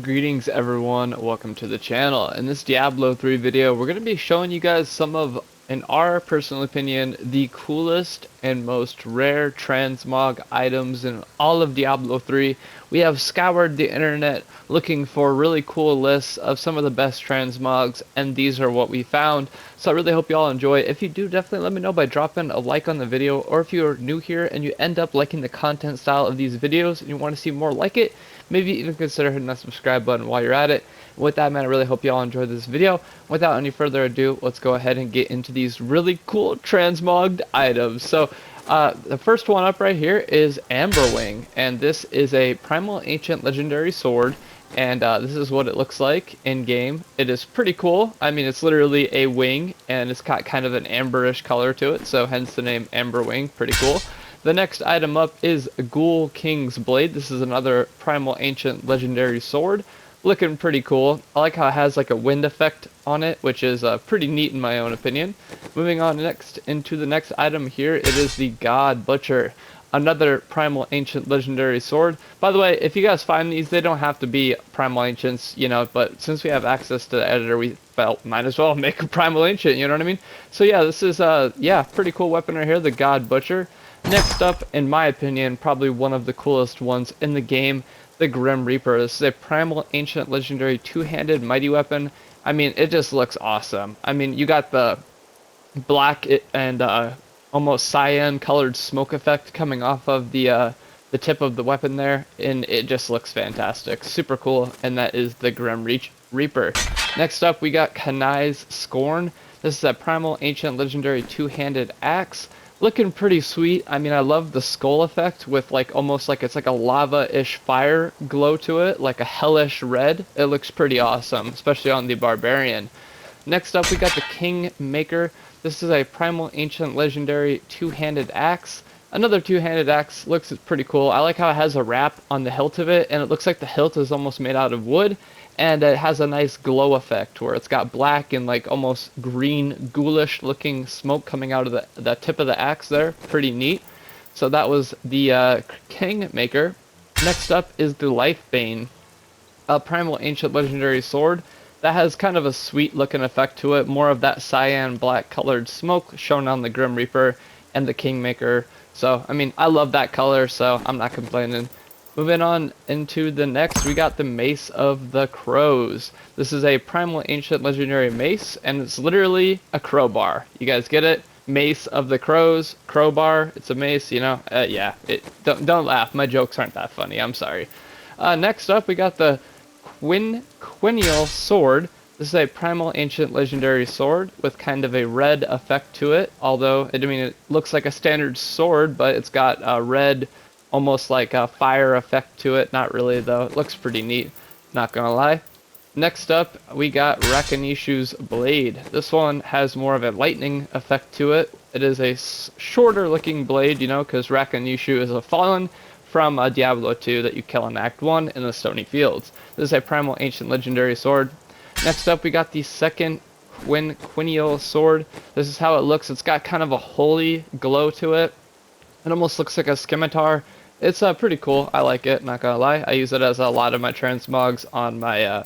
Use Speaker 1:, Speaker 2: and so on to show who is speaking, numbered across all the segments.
Speaker 1: Greetings everyone, welcome to the channel. In this Diablo 3 video, we're going to be showing you guys some of, in our personal opinion, the coolest and most rare transmog items in all of Diablo 3. We have scoured the internet looking for really cool lists of some of the best transmogs, and these are what we found. So I really hope you all enjoy. If you do, definitely let me know by dropping a like on the video, or if you're new here and you end up liking the content style of these videos and you want to see more like it, maybe even consider hitting that subscribe button while you're at it. With that, man, I really hope you all enjoyed this video. Without any further ado, let's go ahead and get into these really cool transmogged items. So the first one up right here is Amberwing, and this is a primal ancient legendary sword, and this is what it looks like in game. It is pretty cool. I mean, it's literally a wing, and it's got kind of an amberish color to it, so hence the name Amberwing. Pretty cool. The next item up is Ghoul King's Blade. This is another primal ancient legendary sword. Looking pretty cool. I like how it has like a wind effect on it, which is pretty neat in my own opinion. Moving on next into the next item here, it is the God Butcher. Another primal ancient legendary sword. By the way, if you guys find these, they don't have to be primal ancients, you know, but since we have access to the editor, we felt might as well make a primal ancient, you know what I mean? So yeah, this is yeah, pretty cool weapon right here, the God Butcher. Next up, in my opinion, probably one of the coolest ones in the game, the Grim Reaper. This is a primal ancient legendary two-handed mighty weapon. I mean, it just looks awesome. I mean, you got the black and almost cyan colored smoke effect coming off of the tip of the weapon there, and it just looks fantastic. Super cool, and that is the Grim Reaper. Next up, we got Kanai's Scorn. This is a primal ancient legendary two-handed axe. Looking pretty sweet. I mean, I love the skull effect with like almost like it's like a lava-ish fire glow to it, like a hellish red. It looks pretty awesome, especially on the barbarian. Next up, we got the Kingmaker. This is a primal ancient legendary two-handed axe. Another two-handed axe. Looks pretty cool. I like how it has a wrap on the hilt of it, and it looks like the hilt is almost made out of wood. And it has a nice glow effect where it's got black and like almost green ghoulish looking smoke coming out of the tip of the axe there. Pretty neat. So that was the Kingmaker. Next up is the Lifebane, a primal ancient legendary sword that has kind of a sweet looking effect to it. More of that cyan black colored smoke shown on the Grim Reaper and the Kingmaker. So I mean, I love that color, so I'm not complaining. Moving on into the next, we got the Mace of the Crows. This is a primal ancient legendary mace, and it's literally a crowbar. You guys get it? Mace of the Crows, crowbar. It's a mace, you know. Yeah. Don't laugh. My jokes aren't that funny. I'm sorry. Next up, we got the Quinial Sword. This is a primal ancient legendary sword with kind of a red effect to it. Although I mean, it looks like a standard sword, but it's got a red, almost like a fire effect to it. Not really though. It looks pretty neat, not gonna lie. Next up, we got Rakanishu's Blade. This one has more of a lightning effect to it. It is a shorter looking blade, you know, because Rakanishu is a fallen from Diablo 2 that you kill in Act 1 in the Stony Fields. This is a primal ancient legendary sword. Next up, we got the second Quinial sword. This is how it looks. It's got kind of a holy glow to it. It almost looks like a scimitar. It's pretty cool. I like it, not gonna lie. I use it as a lot of my transmogs on my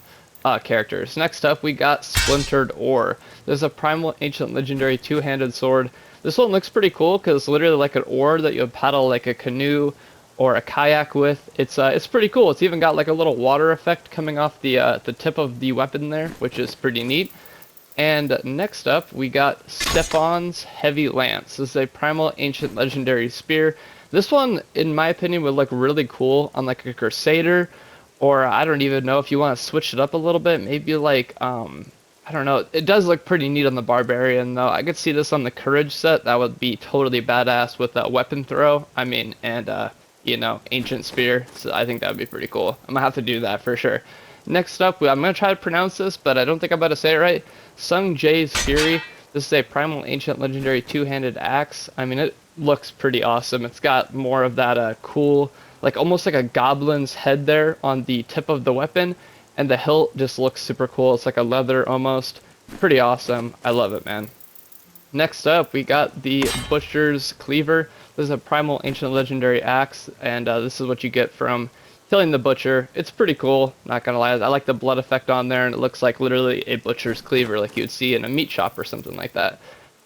Speaker 1: characters. Next up, we got Splintered Ore. This is a primal ancient legendary two-handed sword. This one looks pretty cool because it's literally like an oar that you paddle like a canoe or a kayak with. It's pretty cool. It's even got like a little water effect coming off the tip of the weapon there, which is pretty neat. And next up, we got Stefan's Heavy Lance. This is a primal ancient legendary spear. This one, in my opinion, would look really cool on like a Crusader, or I don't even know if you want to switch it up a little bit. Maybe like, I don't know. It does look pretty neat on the Barbarian, though. I could see this on the Courage set. That would be totally badass with a weapon throw. I mean, and, you know, Ancient Spear. So I think that would be pretty cool. I'm going to have to do that for sure. Next up, I'm going to try to pronounce this, but I don't think I'm about to say it right. Sung Jae's Fury. This is a primal ancient legendary two-handed axe. I mean, it looks pretty awesome. It's got more of that cool, like almost like a goblin's head there on the tip of the weapon, and the hilt just looks super cool. It's like a leather almost. Pretty awesome. I love it, man. Next up, we got the Butcher's Cleaver. This is a primal ancient legendary axe, and this is what you get from killing the butcher. It's pretty cool, not gonna lie. I like the blood effect on there, and it looks like literally a butcher's cleaver like you would see in a meat shop or something like that.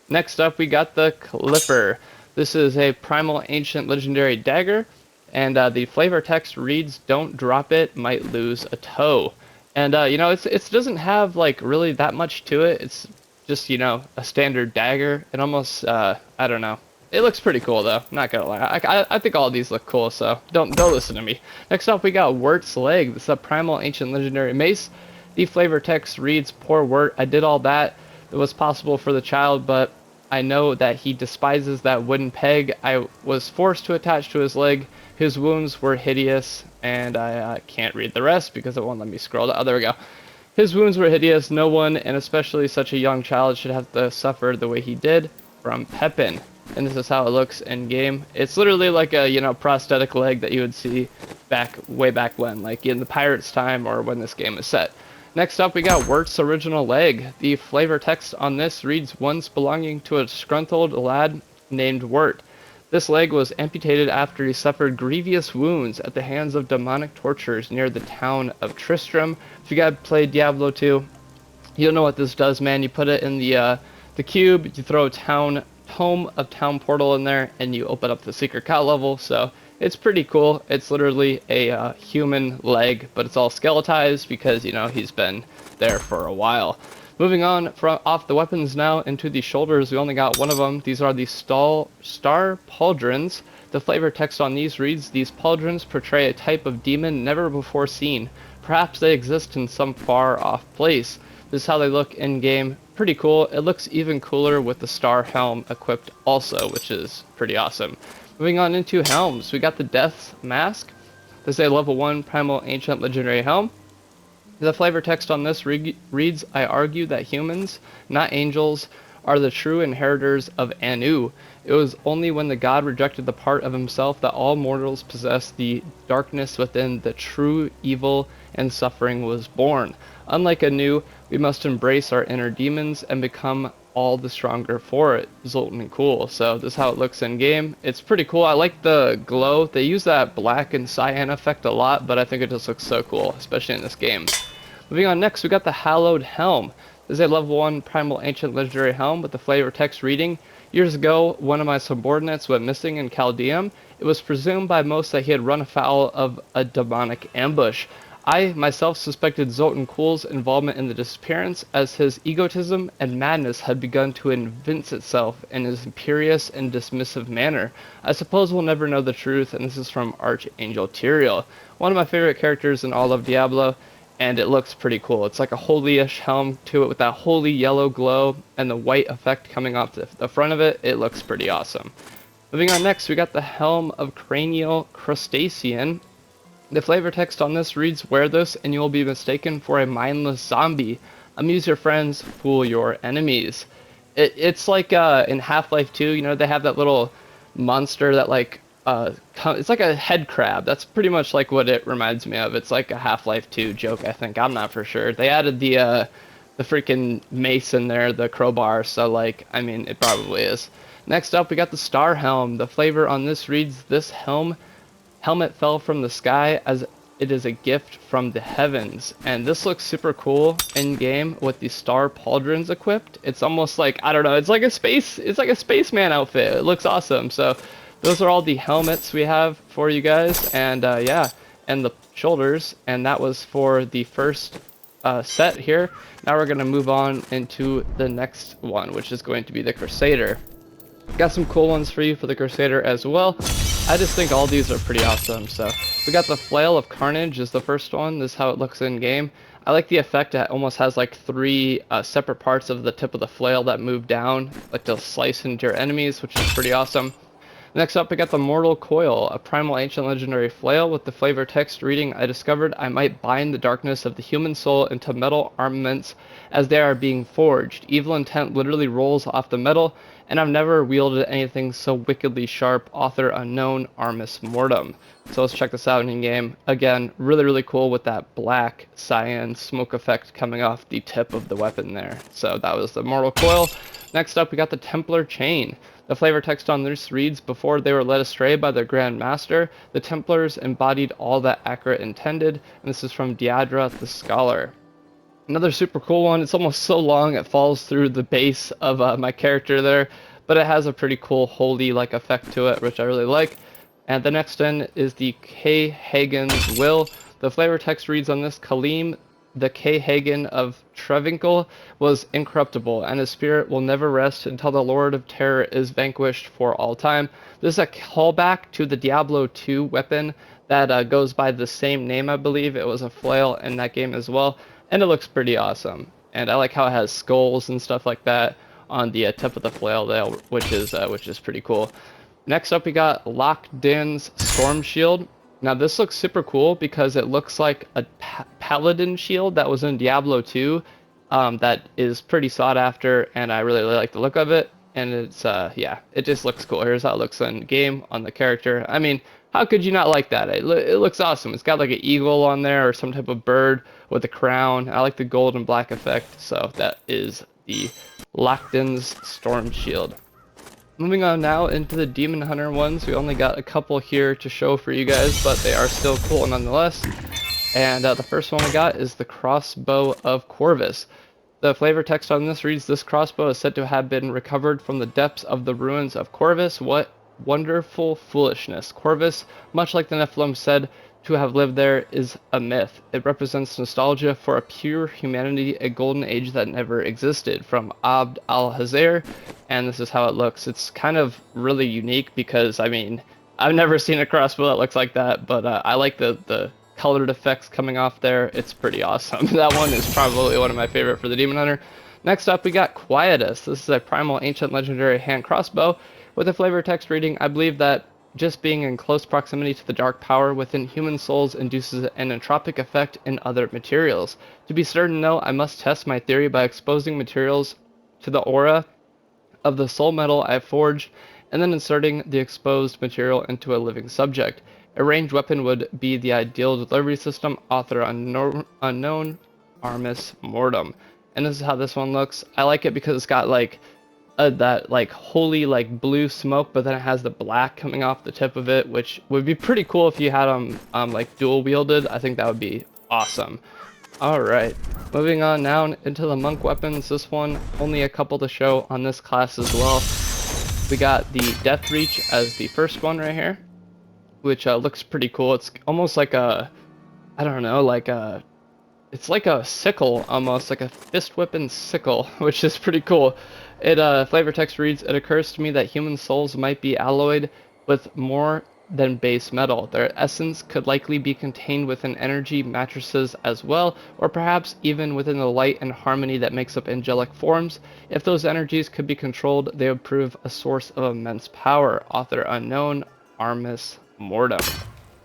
Speaker 1: Next up, we got the Clipper. This is a primal ancient legendary dagger, and the flavor text reads, "Don't drop it, might lose a toe." And you know, it doesn't have like really that much to it. It's just, you know, a standard dagger. It almost I don't know. It looks pretty cool though. Not gonna lie. I think all of these look cool. So don't listen to me. Next up, we got Wirt's leg. This is a primal ancient legendary mace. The flavor text reads, "Poor Wirt. I did all that was possible for the child, but I know that he despises that wooden peg I was forced to attach to his leg. His wounds were hideous," and I can't read the rest because it won't let me scroll down. Oh, there we go. "His wounds were hideous. No one, and especially such a young child, should have to suffer the way he did." From Pepin. And this is how it looks in game. It's literally like a, you know, prosthetic leg that you would see way back when, like in the Pirates' time or when this game is set. Next up, we got Wirt's original leg. The flavor text on this reads, "Once belonging to a disgruntled lad named Wirt. This leg was amputated after he suffered grievous wounds at the hands of demonic tortures near the town of Tristram." If you guys played Diablo 2, you'll know what this does, man. You put it in the cube, you throw a Home of Town portal in there, and you open up the secret cow level. So it's pretty cool. It's literally a human leg, but it's all skeletized because, you know, he's been there for a while. Moving on from off the weapons now into the shoulders, we only got one of them. These are the star pauldrons. The flavor text on these reads, "These pauldrons portray a type of demon never before seen. Perhaps they exist in some far off place." This is how they look in game. Pretty cool. It looks even cooler with the star helm equipped also, which is pretty awesome. Moving on into helms, we got the Death's Mask. This is a level 1 primal ancient legendary helm. The flavor text on this reads, "I argue that humans, not angels, are the true inheritors of Anu. It was only when the god rejected the part of himself that all mortals possessed the darkness within the true evil, and suffering was born. Unlike Anu, we must embrace our inner demons and become all the stronger for it." Zoltan cool. So this is how it looks in game. It's pretty cool. I like the glow. They use that black and cyan effect a lot, but I think it just looks so cool, especially in this game. Moving on next, we got the Hallowed Helm. This is a level 1 primal ancient legendary helm with the flavor text reading, "Years ago, one of my subordinates went missing in Chaldeum. It was presumed by most that he had run afoul of a demonic ambush. I myself suspected Zoltan Cool's involvement in the disappearance, as his egotism and madness had begun to evince itself in his imperious and dismissive manner. I suppose we'll never know the truth," and this is from Archangel Tyrael. One of my favorite characters in all of Diablo, and it looks pretty cool. It's like a holy-ish helm to it with that holy yellow glow and the white effect coming off the front of it. It looks pretty awesome. Moving on next, we got the Helm of Cranial Crustacean. The flavor text on this reads, "Wear this and you will be mistaken for a mindless zombie. Amuse your friends, fool your enemies." It's like in Half-Life 2, you know, they have that little monster that like, it's like a head crab. That's pretty much like what it reminds me of. It's like a Half-Life 2 joke, I think. I'm not for sure. They added the freaking mace in there, the crowbar, so like, I mean, it probably is. Next up, we got the Star Helm. The flavor on this reads, "This helmet fell from the sky as it is a gift from the heavens." And this looks super cool in game with the star pauldrons equipped. It's almost like, I don't know, it's like a spaceman outfit. It looks awesome. So those are all the helmets we have for you guys, and yeah, and the shoulders, and that was for the first set here. Now we're gonna move on into the next one, which is going to be the Crusader. Got some cool ones for you for the Crusader as well. I just think all these are pretty awesome. So we got the Flail of Carnage is the first one. This is how it looks in game. I like the effect. It almost has like 3 separate parts of the tip of the flail that move down, like to slice into your enemies, which is pretty awesome. Next up, we got the Mortal Coil, a primal ancient legendary flail with the flavor text reading, "I discovered I might bind the darkness of the human soul into metal armaments as they are being forged. Evil intent literally rolls off the metal, and I've never wielded anything so wickedly sharp. Author unknown, Armis Mortem." So let's check this out in game. Again, really cool with that black cyan smoke effect coming off the tip of the weapon there. So that was the Mortal Coil. Next up, we got the Templar Chain. The flavor text on this reads, before they were led astray by their Grand Master, the Templars embodied all that Accurate intended, and this is from Diadra the Scholar. Another super cool one, it's almost so long it falls through the base of my character there, but it has a pretty cool holy-like effect to it, which I really like. And the next one is the K. Hagen's Will. The flavor text reads on this, Kaleem, the K. Hagen of Trevinkel, was incorruptible, and his spirit will never rest until the Lord of Terror is vanquished for all time. This is a callback to the Diablo 2 weapon that goes by the same name, I believe. It was a flail in that game as well, and it looks pretty awesome. And I like how it has skulls and stuff like that on the tip of the flail there, which is pretty cool. Next up, we got Locked In's Storm Shield. Now this looks super cool because it looks like a paladin shield that was in Diablo 2 that is pretty sought after, and I really like the look of it. And it's yeah, it just looks cool. Here's how it looks in game on the character. I mean, how could you not like that? It looks awesome. It's got like an eagle on there or some type of bird with a crown. I like the gold and black effect, so that is the Locked In's Storm Shield. Moving on now into the Demon Hunter ones, we only got a couple here to show for you guys, but they are still cool nonetheless. And the first one we got is the Crossbow of Corvus. The flavor text on this reads, this crossbow is said to have been recovered from the depths of the ruins of Corvus. What wonderful foolishness. Corvus, much like the Nephilim said to have lived there, is a myth. It represents nostalgia for a pure humanity, a golden age that never existed, from Abd al-Hazir, and this is how it looks. It's kind of really unique because, I mean, I've never seen a crossbow that looks like that, but I like the colored effects coming off there. It's pretty awesome. That one is probably one of my favorite for the Demon Hunter. Next up, we got Quietus. This is a primal ancient legendary hand crossbow with a flavor text reading, I believe that just being in close proximity to the dark power within human souls induces an entropic effect in other materials. To be certain, though, I must test my theory by exposing materials to the aura of the soul metal I have forged, and then inserting the exposed material into a living subject. A ranged weapon would be the ideal delivery system, author unknown, Armis Mortem. And this is how this one looks. I like it because it's got like that like holy like blue smoke, but then it has the black coming off the tip of it, which would be pretty cool if you had them like dual wielded. I think that would be awesome. Alright, moving on now into the monk weapons. This one, only a couple to show on this class as well. We got the Death Reach as the first one right here, which looks pretty cool. It's almost like a, I don't know, like a, it's like a sickle almost, like a fist whipping sickle, which is pretty cool. It flavor text reads, it occurs to me that human souls might be alloyed with more than base metal. Their essence could likely be contained within energy matrices as well, or perhaps even within the light and harmony that makes up angelic forms. If those energies could be controlled, they would prove a source of immense power. Author unknown, Armis Mortem.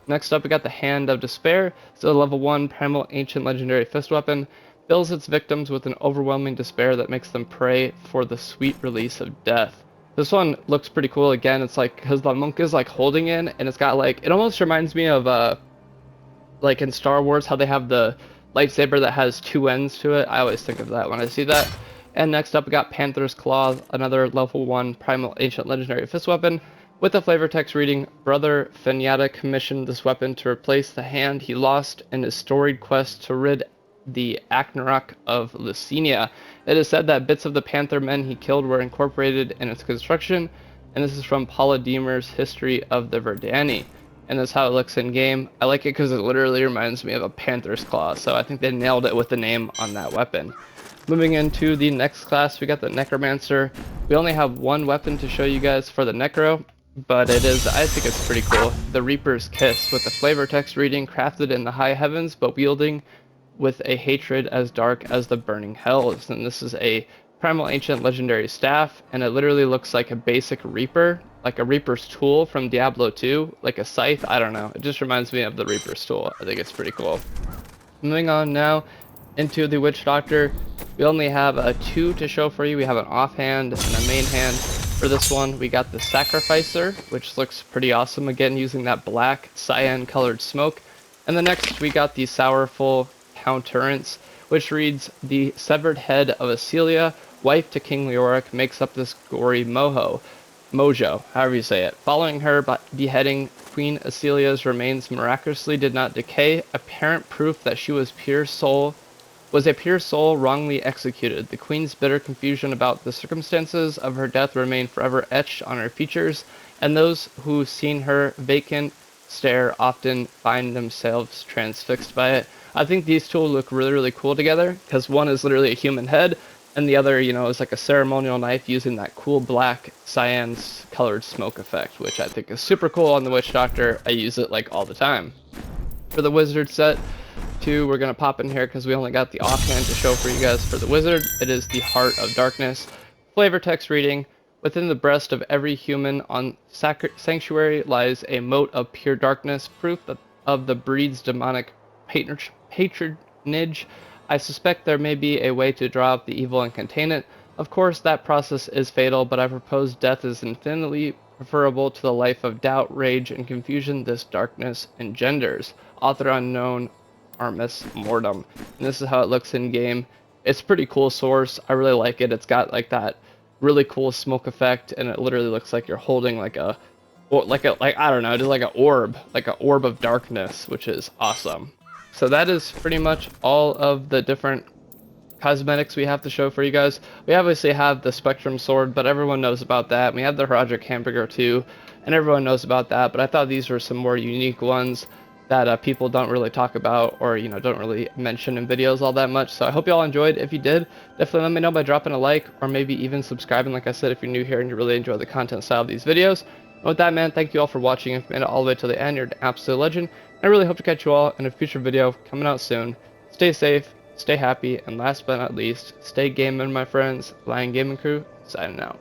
Speaker 1: Next up, we got the Hand of Despair. So level 1 primal ancient legendary fist weapon fills its victims with an overwhelming despair that makes them pray for the sweet release of death. This one looks pretty cool. Again, it's like, because the monk is like holding in, and it's got like, it almost reminds me of like in Star Wars, how they have the lightsaber that has two ends to it. I always think of that when I see that. And next up, we got Panther's Claw, another level 1 primal ancient legendary fist weapon, with the flavor text reading, Brother Fenyatta commissioned this weapon to replace the hand he lost in his storied quest to rid the Aknarok of Lusenia. It is said that bits of the Panther men he killed were incorporated in its construction, and this is from Paula Deemer's History of the Verdani. And that's how it looks in game. I like it because it literally reminds me of a Panther's Claw, so I think they nailed it with the name on that weapon. Moving into the next class, we got the Necromancer. We only have one weapon to show you guys for the Necro, but it is, I think it's pretty cool. The Reaper's Kiss, with the flavor text reading, crafted in the high heavens, but wielding with a hatred as dark as the burning hells. And this is a primal ancient legendary staff, and it literally looks like a basic Reaper, like a Reaper's tool from Diablo 2, like a scythe. I don't know, it just reminds me of the Reaper's tool. I think it's pretty cool. Moving on now into the Witch Doctor. We only have 2 to show for you. We have an offhand and a main hand. For this one, we got the Sacrificer, which looks pretty awesome, again using that black cyan colored smoke. And the next, we got the Sourful Counterance, which reads, the severed head of Acelia, wife to King Leoric, makes up this gory mojo, however you say it. Following her beheading, Queen Acelia's remains miraculously did not decay, apparent proof that she was a pure soul wrongly executed. The queen's bitter confusion about the circumstances of her death remained forever etched on her features, and those who seen her vacant stare often find themselves transfixed by it. I think these two look really, really cool together, because one is literally a human head, and the other, you know, is like a ceremonial knife using that cool black cyan colored smoke effect, which I think is super cool on the Witch Doctor. I use it like all the time. For the wizard set, we're going to pop in here because we only got the offhand to show for you guys. For the wizard, it is the Heart of Darkness. Flavor text reading: within the breast of every human on sanctuary lies a mote of pure darkness, proof of the breed's demonic patronage. I suspect there may be a way to draw out the evil and contain it. Of course, that process is fatal, but I propose death is infinitely preferable to the life of doubt, rage, and confusion this darkness engenders. Author unknown, Armis Mortem. And this is how it looks in game. It's pretty cool source. I really like it. It's got like that really cool smoke effect, and it literally looks like you're holding like I don't know, just like an orb of darkness, which is awesome. So that is pretty much all of the different cosmetics we have to show for you guys. We obviously have the Spectrum Sword, but everyone knows about that. We have the Roderick Hamburger too, and everyone knows about that, but I thought these were some more unique ones that people don't really talk about, or, you know, don't really mention in videos all that much. So I hope you all enjoyed. If you did, definitely let me know by dropping a like, or maybe even subscribing, like I said, if you're new here and you really enjoy the content style of these videos. And with that, man, thank you all for watching. If you made it all the way to the end, you're an absolute legend. I really hope to catch you all in a future video coming out soon. Stay safe, stay happy, and last but not least, stay gaming, my friends. Lion Gaming Crew, signing out.